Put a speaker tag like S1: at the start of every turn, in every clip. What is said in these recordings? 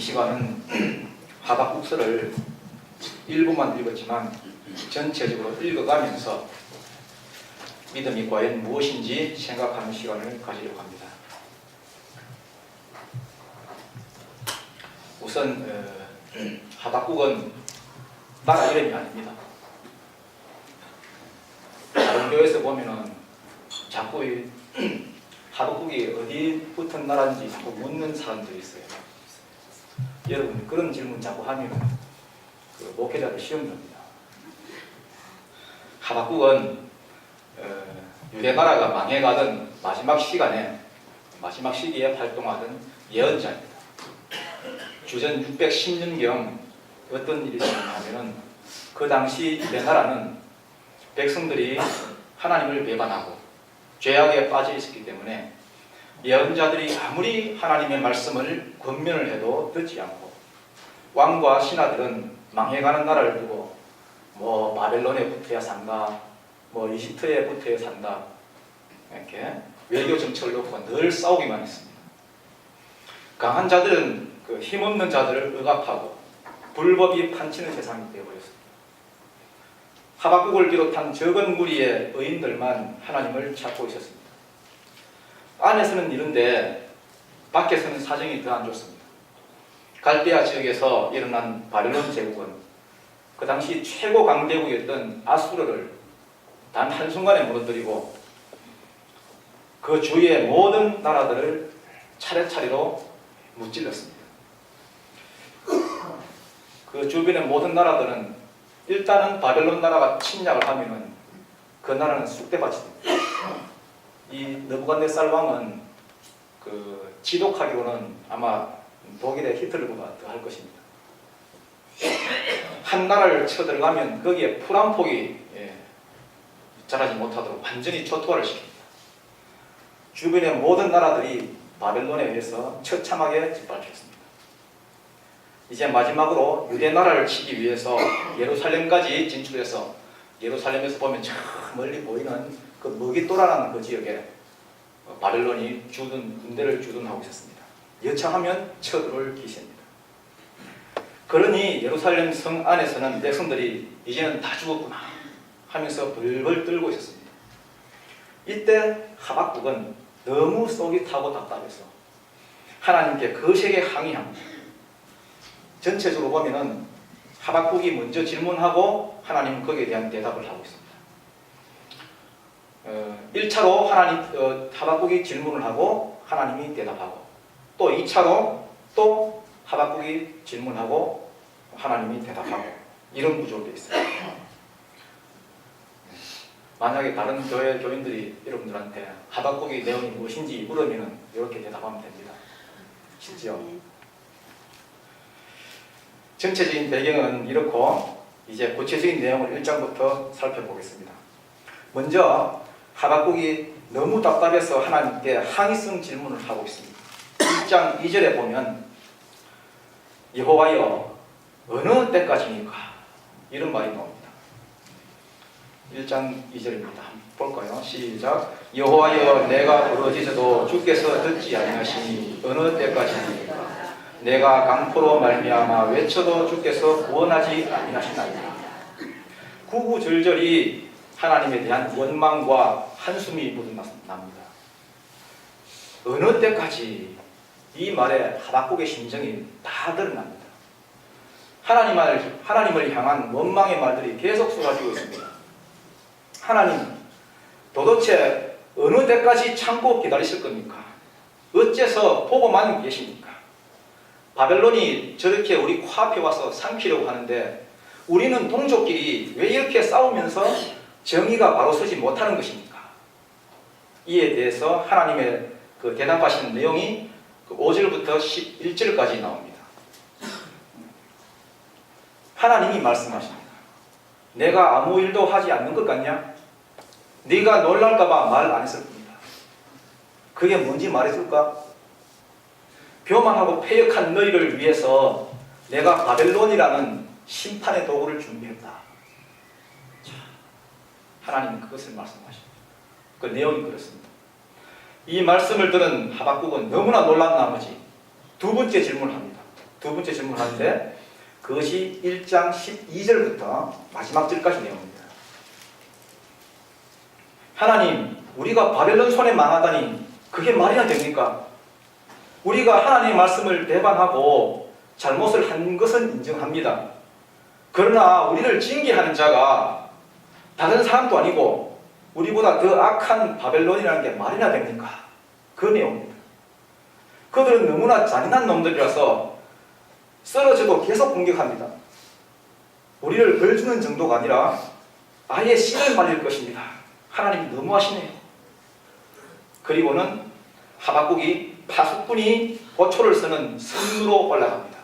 S1: 시간은 하박국서를 일부만 읽었지만 전체적으로 읽어가면서 믿음이 과연 무엇인지 생각하는 시간을 가지려고 합니다. 우선 하박국은 나라 이름이 아닙니다. 다른 교회에서 보면은 자꾸 하박국이 어디 붙은 나라인지 자꾸 묻는 사람들이 있어요. 여러분 그런 질문 자꾸 하면 그 목회자들 시험 듭니다. 하박국은 유대 나라가 망해가던 마지막 시기에 활동하던 예언자입니다. 주전 610년경 어떤 일이 있었냐면은 그 당시 유대 나라는 백성들이 하나님을 배반하고 죄악에 빠져 있었기 때문에 예언자들이 아무리 하나님의 말씀을 권면을 해도 듣지 않고 왕과 신하들은 망해가는 나라를 두고 뭐 바벨론에 붙어야 산다, 뭐 이집트에 붙어야 산다, 이렇게 외교 정책을 놓고 늘 싸우기만 했습니다. 강한 자들은 그 힘없는 자들을 억압하고 불법이 판치는 세상이 되어버렸습니다. 하박국을 비롯한 적은 무리의 의인들만 하나님을 찾고 있었습니다. 안에서는 이런데 밖에서는 사정이 더 안 좋습니다. 갈대아 지역에서 일어난 바벨론 제국은 그 당시 최고 강대국이었던 아수르를 단 한순간에 무너뜨리고 그 주위의 모든 나라들을 차례차례로 무찔렀습니다. 그 주변의 모든 나라들은 일단은 바벨론 나라가 침략을 하면은 그 나라는 쑥대밭이 됩니다. 이 느부갓네살 왕은 그 지독하기로는 아마 독일의 히틀러보다 더 할 것입니다. 한 나라를 쳐들어가면 거기에 풀 한 폭이 자라지 못하도록 완전히 초토화를 시킵니다. 주변의 모든 나라들이 바벨론에 의해서 처참하게 짓밟혔습니다. 이제 마지막으로 유대 나라를 치기 위해서 예루살렘까지 진출해서 예루살렘에서 보면 저 멀리 보이는 그 머깃도라라는 그 지역에 바벨론이 군대를 주둔하고 있었습니다. 여차하면 쳐들어올 기세입니다. 그러니 예루살렘 성 안에서는 백성들이 이제는 다 죽었구나 하면서 벌벌 떨고 있었습니다. 이때 하박국은 너무 속이 타고 답답해서 하나님께 거세게 항의합니다. 전체적으로 보면은 하박국이 먼저 질문하고 하나님은 거기에 대한 대답을 하고 있습니다. 1차로 하박국이 질문을 하고 하나님이 대답하고 또 2차로 또 하박국이 질문하고 하나님이 대답하고 이런 구조로 되어 있어요. 만약에 다른 교회 교인들이 여러분들한테 하박국의 내용이 무엇인지 물으면 이렇게 대답하면 됩니다. 쉽지요? 전체적인 배경은 이렇고 이제 구체적인 내용을 1장부터 살펴보겠습니다. 먼저 하박국이 너무 답답해서 하나님께 항의성 질문을 하고 있습니다. 1장 2절에 보면 여호와여 어느 때까지입니까? 이런 말이 나옵니다. 1장 2절입니다. 한번 볼까요? 시작. 여호와여 내가 부르짖어도 주께서 듣지 아니하시니 어느 때까지입니까? 내가 강포로 말미암아 외쳐도 주께서 구원하지 아니하시나이다. 구구절절이 하나님에 대한 원망과 한숨이 묻어납니다. 어느 때까지? 이 말에 하박국의 심정이 다 드러납니다. 하나님을 향한 원망의 말들이 계속 쏟아지고 있습니다. 하나님, 도대체 어느 때까지 참고 기다리실 겁니까? 어째서 보고만 계십니까? 바벨론이 저렇게 우리 코앞에 와서 삼키려고 하는데 우리는 동족끼리 왜 이렇게 싸우면서 정의가 바로 서지 못하는 것입니까? 이에 대해서 하나님의 그 대답하시는 내용이 5절부터 11절까지 나옵니다. 하나님이 말씀하십니다. 내가 아무 일도 하지 않는 것 같냐? 네가 놀랄까봐 말 안 했을 뿐이다. 그게 뭔지 말해줄까? 교만하고 패역한 너희를 위해서 내가 바벨론이라는 심판의 도구를 준비했다. 자, 하나님은 그것을 말씀하십니다. 그 내용이 그렇습니다. 이 말씀을 들은 하박국은 너무나 놀란 나머지 두 번째 질문을 합니다. 두 번째 질문을 하는데 그것이 1장 12절부터 마지막 절까지 내용입니다. 하나님, 우리가 바벨론 손에 망하다니 그게 말이나 됩니까? 우리가 하나님의 말씀을 배반하고 잘못을 한 것은 인정합니다. 그러나 우리를 징계하는 자가 다른 사람도 아니고 우리보다 더 악한 바벨론이라는 게 말이나 됩니까? 그 내용입니다. 그들은 너무나 잔인한 놈들이라서 쓰러져도 계속 공격합니다. 우리를 벌주는 정도가 아니라 아예 씨를 말릴 것입니다. 하나님이 너무하시네요. 그리고는 하박국이 파수꾼이 보초를 쓰는 성루로 올라갑니다.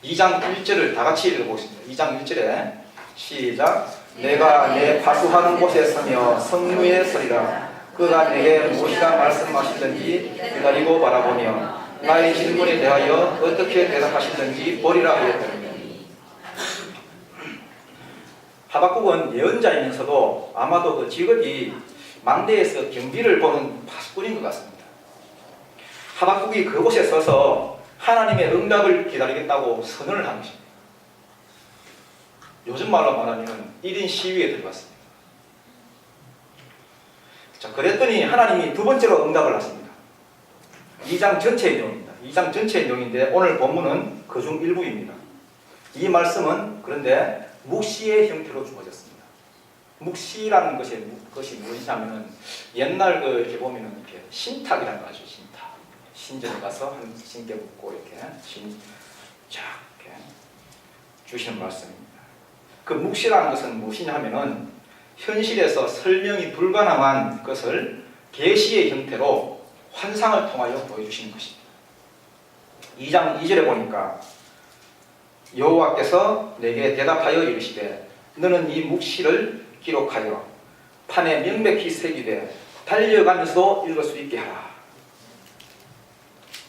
S1: 2장 1절을 다 같이 읽어보겠습니다. 2장 1절에 시작. 내가 내 파수하는 곳에 서며 성루에 서리라. 그가 내게 무엇이라 말씀하시든지 기다리고 바라보며 나의 질문에 대하여 어떻게 대답하시든지 보리라 하였더니. 하박국은 예언자이면서도 아마도 그 직업이 망대에서 경비를 보는 파수꾼인 것 같습니다. 하박국이 그곳에 서서 하나님의 응답을 기다리겠다고 선언을 한 것입니다. 요즘 말로 말하면 1인 시위에 들어갔습니다. 자, 그랬더니 하나님이 두 번째로 응답을 하십니다. 2장 전체의 내용입니다. 2장 전체의 내용인데 오늘 본문은 그중 일부입니다. 이 말씀은 그런데 묵시의 형태로 주어졌습니다. 묵시라는 것이 무엇이냐면은 옛날 이렇게 보면은 이렇게 신탁이라는 거 아시죠? 신탁. 신전에 가서 한 신께 묻고 이렇게 이렇게 주시는 말씀입니다. 그 묵시라는 것은 무엇이냐 하면은 현실에서 설명이 불가능한 것을 계시의 형태로 환상을 통하여 보여주시는 것입니다. 2장 2절에 보니까 여호와께서 내게 대답하여 이르시되 너는 이 묵시를 기록하여 판에 명백히 새기되 달려가면서도 읽을 수 있게 하라.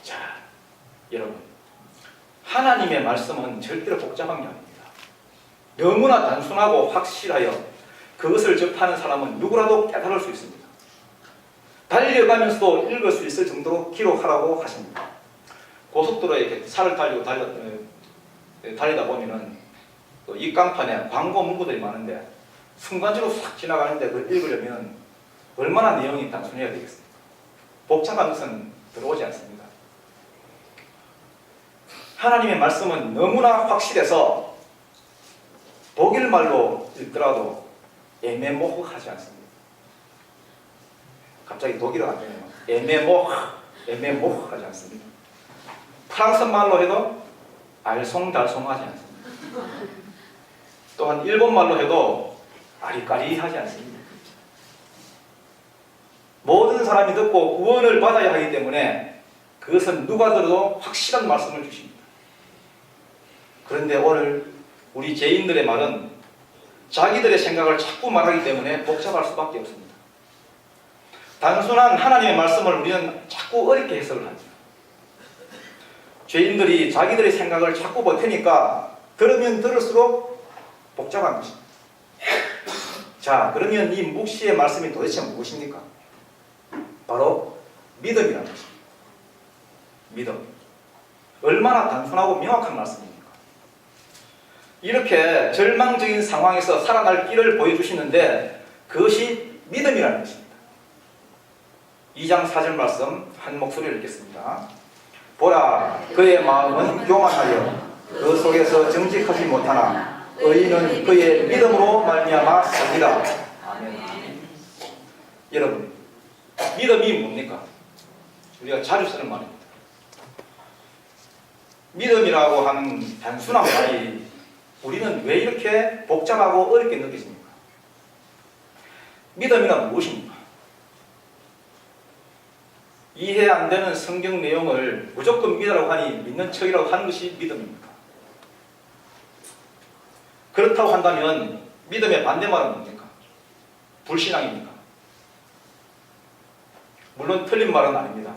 S1: 자, 여러분, 하나님의 말씀은 절대로 복잡한 게 아닙니다. 너무나 단순하고 확실하여 그것을 접하는 사람은 누구라도 깨달을 수 있습니다. 달려가면서도 읽을 수 있을 정도로 기록하라고 하십니다. 고속도로에 이렇게 차를 달리고 달리다 보면은 이 깡판에 광고 문구들이 많은데 순간적으로 싹 지나가는데 그걸 읽으려면 얼마나 내용이 단순해야 되겠습니까? 복잡한 것은 들어오지 않습니다. 하나님의 말씀은 너무나 확실해서 독일 말로 읽더라도 애매모호하지 않습니다. 갑자기 독일어 안 되네요. 애매모호하지 않습니다. 프랑스 말로 해도 알쏭달쏭하지 않습니다. 또한 일본 말로 해도 아리까리하지 않습니다. 모든 사람이 듣고 구원을 받아야 하기 때문에 그것은 누가 들어도 확실한 말씀을 주십니다. 그런데 오늘 우리 죄인들의 말은 자기들의 생각을 자꾸 말하기 때문에 복잡할 수밖에 없습니다. 단순한 하나님의 말씀을 우리는 자꾸 어렵게 해석을 합니다. 죄인들이 자기들의 생각을 자꾸 버티니까 들으면 들을수록 복잡한 것입니다. 자, 그러면 이 묵시의 말씀이 도대체 무엇입니까? 바로 믿음이라는 것입니다. 믿음. 얼마나 단순하고 명확한 말씀입니까? 이렇게 절망적인 상황에서 살아날 길을 보여주시는데 그것이 믿음이라는 것입니다. 2장 4절 말씀 한 목소리를 읽겠습니다. 보라, 그의 마음은 교만하여 그 속에서 정직하지 못하나 의인은 그의 믿음으로 말미암아 살리라. 아멘. 여러분, 믿음이 뭡니까? 우리가 자주 쓰는 말입니다. 믿음이라고 하는 단순한 말이 우리는 왜 이렇게 복잡하고 어렵게 느껴집니까? 믿음이란 무엇입니까? 이해 안 되는 성경 내용을 무조건 믿으라고 하니 믿는 척이라고 하는 것이 믿음입니까? 그렇다고 한다면 믿음의 반대말은 뭡니까? 불신앙입니까? 물론 틀린 말은 아닙니다.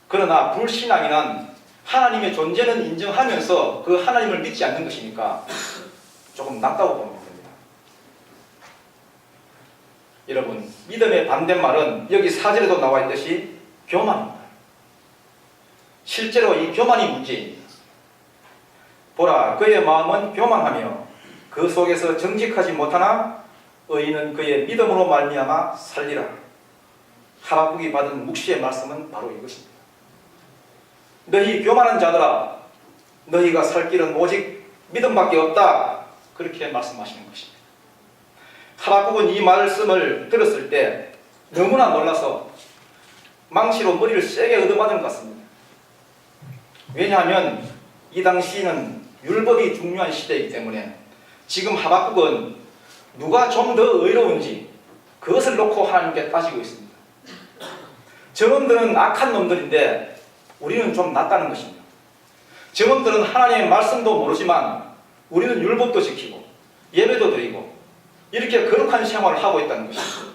S1: 그러나 불신앙이란 하나님의 존재는 인정하면서 그 하나님을 믿지 않는 것이니까 조금 낫다고 보면 됩니다. 여러분, 믿음의 반대말은 여기 4절에도 나와 있듯이 교만입니다. 실제로 이 교만이 문제입니다. 보라, 그의 마음은 교만하며 그 속에서 정직하지 못하나 의인은 그의 믿음으로 말미암아 살리라. 하박국이 받은 묵시의 말씀은 바로 이것입니다. 너희 교만한 자들아, 너희가 살 길은 오직 믿음밖에 없다. 그렇게 말씀하시는 것입니다. 하박국은 이 말씀을 들었을 때 너무나 놀라서 망치로 머리를 세게 얻어맞은 것 같습니다. 왜냐하면 이 당시는 율법이 중요한 시대이기 때문에 지금 하박국은 누가 좀 더 의로운지 그것을 놓고 하나님께 따지고 있습니다. 저놈들은 악한 놈들인데 우리는 좀 낫다는 것입니다. 저놈들은 하나님의 말씀도 모르지만 우리는 율법도 지키고 예배도 드리고 이렇게 거룩한 생활을 하고 있다는 것입니다.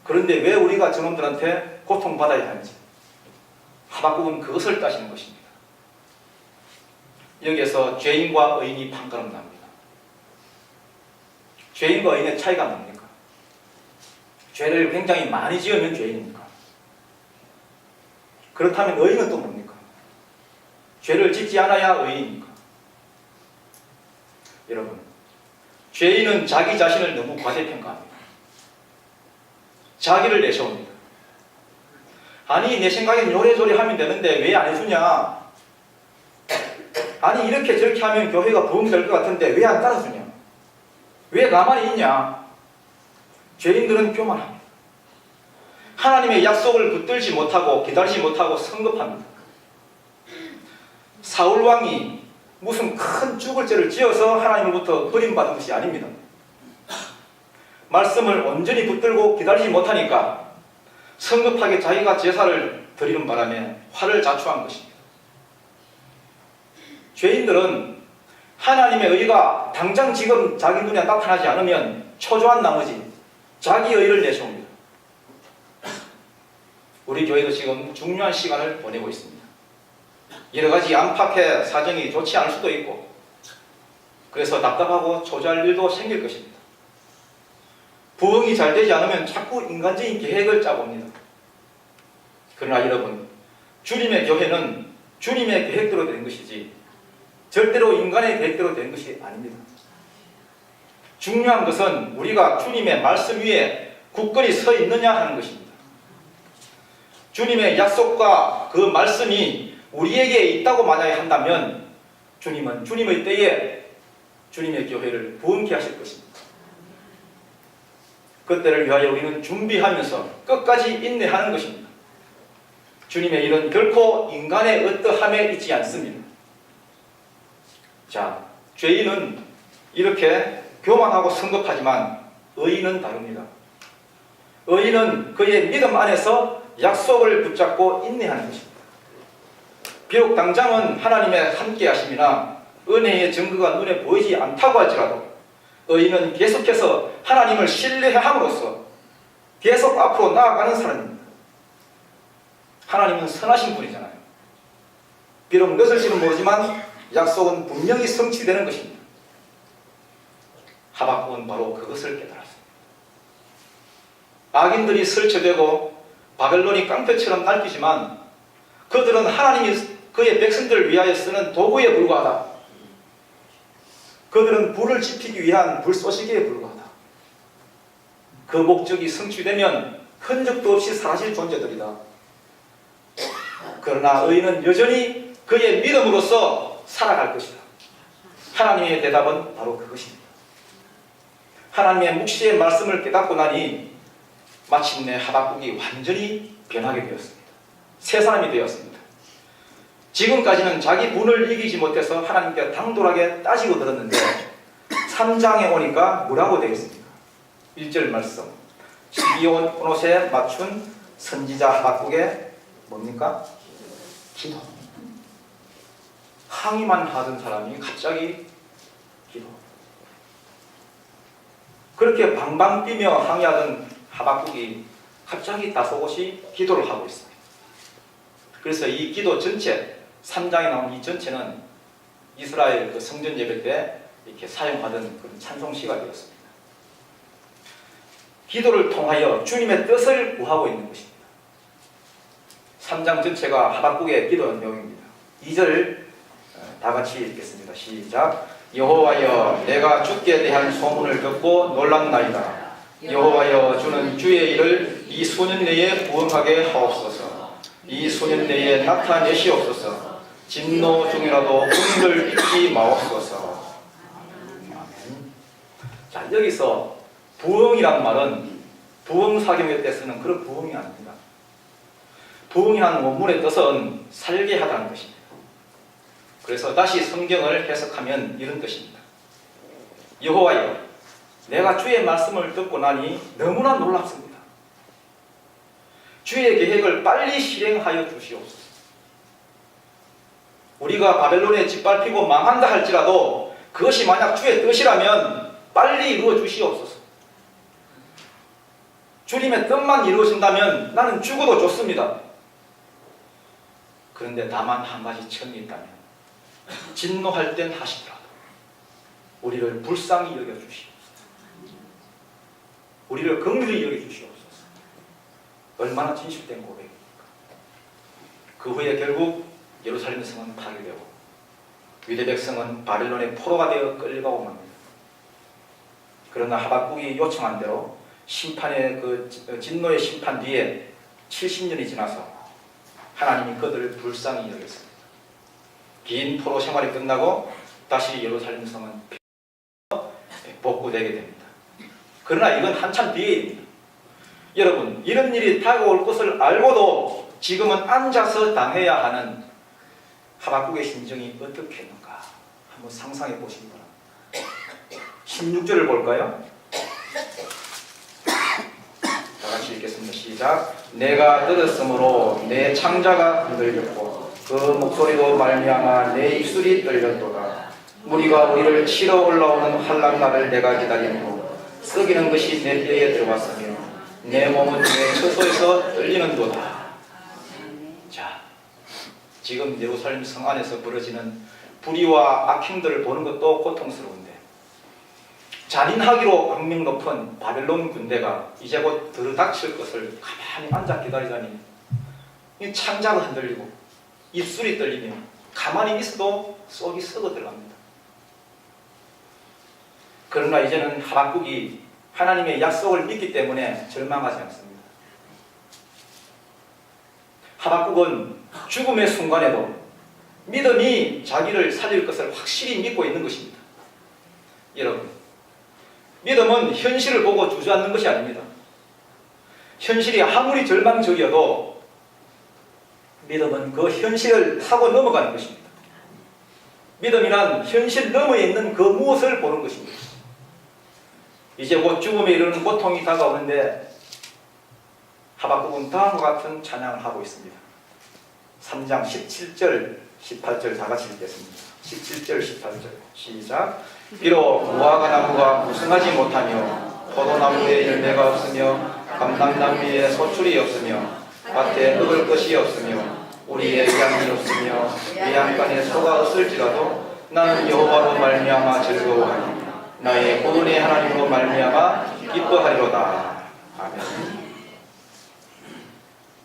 S1: 그런데 왜 우리가 저놈들한테 고통받아야 하는지 하박국은 그것을 따지는 것입니다. 여기에서 죄인과 의인이 판가름 납니다. 죄인과 의인의 차이가 뭡니까? 죄를 굉장히 많이 지으면 죄인입니까? 그렇다면 의인은 또 뭡니까? 죄를 짓지 않아야 의인입니까? 여러분, 죄인은 자기 자신을 너무 과대평가합니다. 자기를 내세웁니다. 아니, 내 생각엔 요래조래 하면 되는데 왜 안 해주냐? 아니, 이렇게 저렇게 하면 교회가 부흥될 것 같은데 왜 안 따라주냐? 왜 가만히 있냐? 죄인들은 교만합니다. 하나님의 약속을 붙들지 못하고 기다리지 못하고 성급합니다. 사울왕이 무슨 큰 죽을 죄를 지어서 하나님으로부터 버림받은 것이 아닙니다. 말씀을 온전히 붙들고 기다리지 못하니까 성급하게 자기가 제사를 드리는 바람에 화를 자초한 것입니다. 죄인들은 하나님의 의가 당장 지금 자기 눈에 나타나지 않으면 초조한 나머지 자기 의를 내세웁니다. 우리 교회도 지금 중요한 시간을 보내고 있습니다. 여러 가지 안팎의 사정이 좋지 않을 수도 있고 그래서 답답하고 초조할 일도 생길 것입니다. 부흥이 잘 되지 않으면 자꾸 인간적인 계획을 짜봅니다. 그러나 여러분, 주님의 교회는 주님의 계획대로 된 것이지 절대로 인간의 계획대로 된 것이 아닙니다. 중요한 것은 우리가 주님의 말씀 위에 굳건히 서 있느냐 하는 것입니다. 주님의 약속과 그 말씀이 우리에게 있다고 만약에 한다면 주님은 주님의 때에 주님의 교회를 부흥케 하실 것입니다. 그때를 위하여 우리는 준비하면서 끝까지 인내하는 것입니다. 주님의 일은 결코 인간의 어떠함에 있지 않습니다. 자, 죄인은 이렇게 교만하고 성급하지만 의인은 다릅니다. 의인은 그의 믿음 안에서 약속을 붙잡고 인내하는 것입니다. 비록 당장은 하나님의 함께 하심이나 은혜의 증거가 눈에 보이지 않다고 할지라도 의인은 계속해서 하나님을 신뢰함으로써 계속 앞으로 나아가는 사람입니다. 하나님은 선하신 분이잖아요. 비록 늦을지는 모르지만 약속은 분명히 성취되는 것입니다. 하박국은 바로 그것을 깨달았습니다. 악인들이 설치되고 바벨론이 깡패처럼 날뛰지만 그들은 하나님이 그의 백성들을 위하여 쓰는 도구에 불과하다. 그들은 불을 지피기 위한 불쏘시개에 불과하다. 그 목적이 성취되면 흔적도 없이 사라질 존재들이다. 그러나 의인은 여전히 그의 믿음으로써 살아갈 것이다. 하나님의 대답은 바로 그것입니다. 하나님의 묵시의 말씀을 깨닫고 나니 마침내 하박국이 완전히 변하게 되었습니다. 새 사람이 되었습니다. 지금까지는 자기 분을 이기지 못해서 하나님께 당돌하게 따지고 들었는데 3장에 오니까 뭐라고 되어 있습니까? 1절 말씀, 시기온 옷에 맞춘 선지자 하박국의 뭡니까? 기도. 항의만 하던 사람이 갑자기 기도. 그렇게 방방 뛰며 항의하던 하박국이 갑자기 다소곳이 기도를 하고 있습니다. 그래서 이 기도 전체, 3장에 나온 이 전체는 이스라엘 그 성전 예배 때 이렇게 사용하던 그런 찬송시가 되었습니다. 기도를 통하여 주님의 뜻을 구하고 있는 것입니다. 3장 전체가 하박국의 기도 내용입니다. 2절 다 같이 읽겠습니다. 시작. 여호와여, 내가 주께 대한 소문을 듣고 놀랐나이다. 여호와여, 주는 주의 일을 이 수년 내에 부응하게 하옵소서. 이 수년 내에 나타내시옵소서. 진노 중이라도 은을 잊지 마옵소서. 아멘. 자, 여기서 부응이란 말은 부응사경에 때 쓰는 그런 부응이 아닙니다. 부응이라는 원문의 뜻은 살게 하다는 것입니다. 그래서 다시 성경을 해석하면 이런 뜻입니다. 여호와여, 내가 주의 말씀을 듣고 나니 너무나 놀랍습니다. 주의 계획을 빨리 실행하여 주시옵소서. 우리가 바벨론에 짓밟히고 망한다 할지라도 그것이 만약 주의 뜻이라면 빨리 이루어 주시옵소서. 주님의 뜻만 이루어진다면 나는 죽어도 좋습니다. 그런데 다만 한 가지 청이 있다면, 진노할 땐 하시더라도 우리를 불쌍히 여겨주시옵소서. 우리를 긍휼히 여겨주시옵소서. 얼마나 진실된 고백입니까? 그 후에 결국 예루살렘 성은 파괴되고 유대 백성은 바벨론의 포로가 되어 끌려가고 맙니다. 그러나 하박국이 요청한 대로 심판의 진노의 심판 뒤에 70년이 지나서 하나님이 그들을 불쌍히 여겼습니다. 긴 포로 생활이 끝나고 다시 예루살렘 성은 복구되게 됩니다. 그러나 이건 한참 뒤에입니다. 여러분, 이런 일이 다가올 것을 알고도 지금은 앉아서 당해야 하는 하박국의 심정이 어떻겠는가 한번 상상해 보시기 바랍니다. 16절을 볼까요? 다 같이 읽겠습니다. 시작. 내가 들었으므로 내 창자가 흔들렸고 그 목소리로 말미암아 내 입술이 떨렸도다. 무리가 우리를 치러 올라오는 환난날을 내가 기다리므로 썩이는 것이 내 뼈에 들어왔으며 내 몸은 내 처소에서 떨리는도다. 자, 지금 예루살렘 성 안에서 벌어지는 불의와 악행들을 보는 것도 고통스러운데, 잔인하기로 악명 높은 바벨론 군대가 이제 곧 들이닥칠 것을 가만히 앉아 기다리다니, 이 창자가 흔들리고 입술이 떨리며 가만히 있어도 속이 썩어 들어갑니다. 그러나 이제는 하박국이 하나님의 약속을 믿기 때문에 절망하지 않습니다. 하박국은 죽음의 순간에도 믿음이 자기를 살릴 것을 확실히 믿고 있는 것입니다. 여러분, 믿음은 현실을 보고 주저앉는 것이 아닙니다. 현실이 아무리 절망적이어도 믿음은 그 현실을 타고 넘어가는 것입니다. 믿음이란 현실 너머에 있는 그 무엇을 보는 것입니다. 이제 곧 죽음에 이르는 고통이 다가오는데 하박국은 다음과 같은 찬양을 하고 있습니다. 3장 17절, 18절 다 같이 읽겠습니다. 17절, 18절 시작. 비록 무화과 나무가 무성하지 못하며 포도나무에 열매가 없으며 감람나무에 소출이 없으며 밭에 먹을 것이 없으며 우리의 양이 없으며 외양간에 소가 없을지라도 나는 여호와로 말미암아 즐거워하니 나의 구원의 하나님으로 말미암아 기뻐하리로다. 아멘.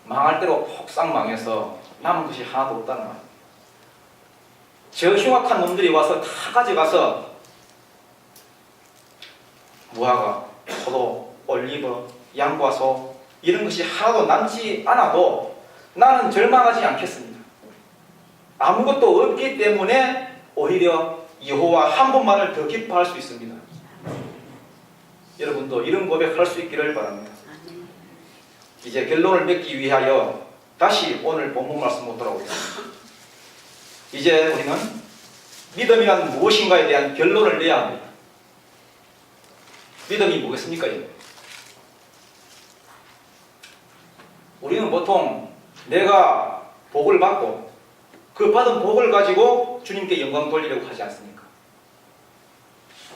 S1: 망할 대로 폭삭 망해서 남은 것이 하나도 없다는 말. 저 흉악한 놈들이 와서 다 가져가서 무화과, 포도, 올리브, 양과 소 이런 것이 하나도 남지 않아도 나는 절망하지 않겠습니다. 아무것도 없기 때문에 오히려 여호와 한 분만을 더 기뻐할 수 있습니다. 여러분도 이런 고백할 수 있기를 바랍니다. 이제 결론을 맺기 위하여 다시 오늘 본문 말씀으로 돌아오겠습니다. 이제 우리는 믿음이란 무엇인가에 대한 결론을 내야 합니다. 믿음이 뭐겠습니까? 우리는 보통 내가 복을 받고 그 받은 복을 가지고 주님께 영광 돌리려고 하지 않습니까?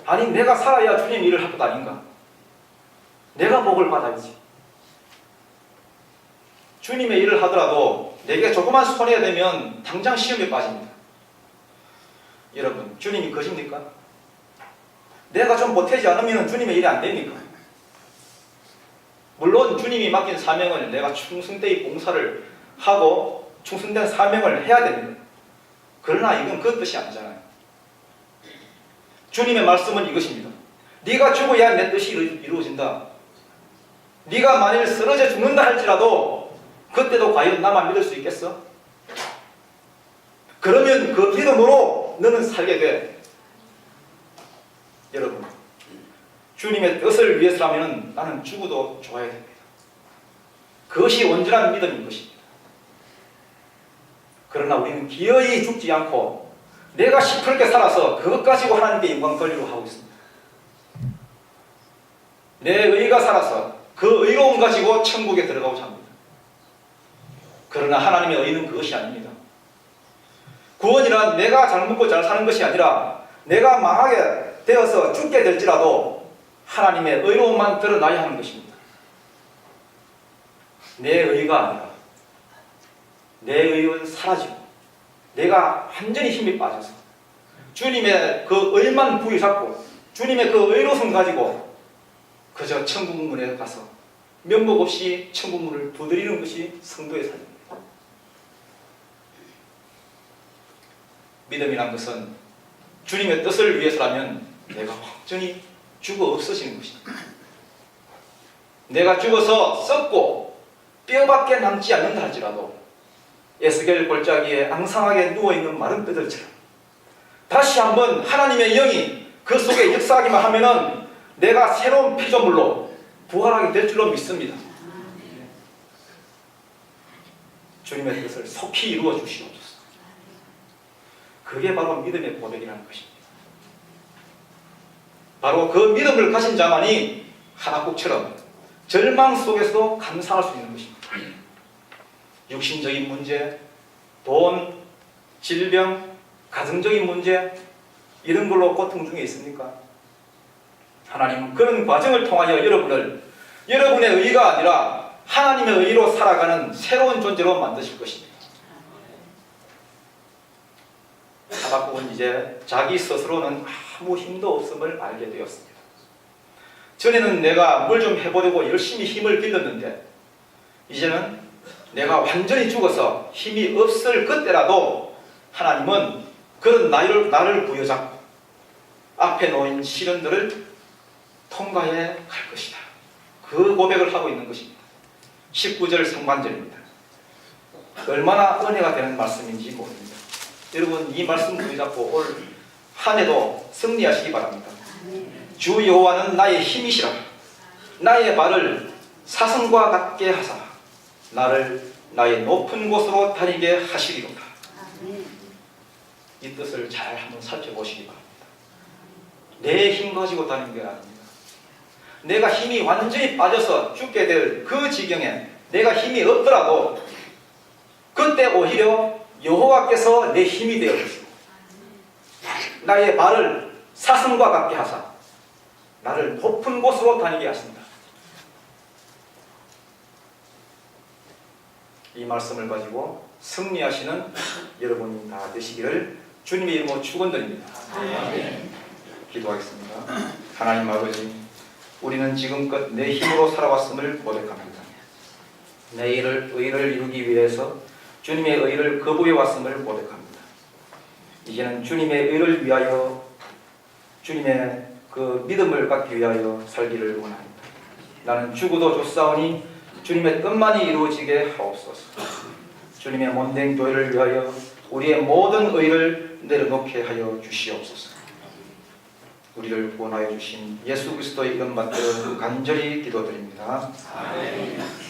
S1: 아니, 내가 살아야 주님 일을 할 것 아닌가? 내가 복을 받아야지. 주님의 일을 하더라도 내게 조그만 손해가 되면 당장 시험에 빠집니다. 여러분, 주님이 거십니까? 내가 좀 보태지 않으면 주님의 일이 안 됩니까? 물론 주님이 맡긴 사명을 내가 충성되이 봉사를 하고 충성된 사명을 해야 됩니다. 그러나 이건 그 뜻이 아니잖아요. 주님의 말씀은 이것입니다. 네가 죽어야 내 뜻이 이루어진다. 네가 만일 쓰러져 죽는다 할지라도 그때도 과연 나만 믿을 수 있겠어? 그러면 그 믿음으로 너는 살게 돼. 여러분, 주님의 뜻을 위해서라면 나는 죽어도 좋아야 됩니다. 그것이 온전한 믿음인 것입니다. 그러나 우리는 기어이 죽지 않고 내가 시퍼렇게 살아서 그것 가지고 하나님께 영광 돌리려고 하고 있습니다. 내 의가 살아서 그 의로움 가지고 천국에 들어가고자 합니다. 그러나 하나님의 의는 그것이 아닙니다. 구원이란 내가 잘 먹고 잘 사는 것이 아니라 내가 망하게 되어서 죽게 될지라도 하나님의 의로움만 드러나야 하는 것입니다. 내 의가 아니라 내 의는 사라지고 내가 완전히 힘이 빠져서 주님의 그 의만 부여잡고 주님의 그 의로움 가지고 그저 천국문에 가서 면목 없이 천국문을 두드리는 것이 성도의 삶입니다. 믿음이란 것은 주님의 뜻을 위해서라면 내가 완전히 죽어 없어지는 것입니다. 내가 죽어서 썩고 뼈밖에 남지 않는다 할지라도 에스겔 골짜기에 앙상하게 누워있는 마른 뼈들처럼 다시 한번 하나님의 영이 그 속에 역사하기만 하면은 내가 새로운 피조물로 부활하게 될 줄로 믿습니다. 주님의 뜻을 속히 이루어 주시옵소서. 그게 바로 믿음의 고백이라는 것입니다. 바로 그 믿음을 가진 자만이 하나국처럼 절망 속에서도 감사할 수 있는 것입니다. 육신적인 문제, 돈, 질병, 가정적인 문제 이런 걸로 고통 중에 있습니까? 하나님은 그런 과정을 통하여 여러분을 여러분의 의가 아니라 하나님의 의로 살아가는 새로운 존재로 만드실 것입니다. 하박국은 이제 자기 스스로는 아무 힘도 없음을 알게 되었습니다. 전에는 내가 뭘 좀 해보려고 열심히 힘을 빌렸는데 이제는 내가 완전히 죽어서 힘이 없을 그때라도 하나님은 그런 나를 부여잡고 앞에 놓인 시련들을 통과해 갈 것이다. 그 고백을 하고 있는 것입니다. 19절 상반절입니다. 얼마나 은혜가 되는 말씀인지 모릅니다. 여러분 이 말씀 부여잡고 올 한 해도 승리하시기 바랍니다. 주 여호와는 나의 힘이시라. 나의 발을 사슴과 같게 하사 나를 나의 높은 곳으로 다니게 하시리로다. 이 뜻을 잘 한번 살펴보시기 바랍니다. 내 힘 가지고 다니는 게 아닙니다. 내가 힘이 완전히 빠져서 죽게 될 그 지경에 내가 힘이 없더라도 그때 오히려 여호와께서 내 힘이 되어 주시고 나의 발을 사슴과 같게 하사 나를 높은 곳으로 다니게 하신다. 이 말씀을 가지고 승리하시는 여러분이 다 되시기를 주님의 이름으로 축원드립니다. 기도하겠습니다. 하나님 아버지, 우리는 지금껏 내 힘으로 살아왔음을 고백합니다. 내 의를 이루기 위해서 주님의 의를 거부해 왔음을 고백합니다. 이제는 주님의 의를 위하여 주님의 그 믿음을 갖기 위하여 살기를 원합니다. 나는 죽어도 좋사오니 주님의 뜻만이 이루어지게 하옵소서. 주님의 몸된 교회를 위하여 우리의 모든 의를 내려놓게 하여 주시옵소서. 우리를 구원하여 주신 예수 그리스도의 이름 받들어 간절히 기도드립니다. 아멘.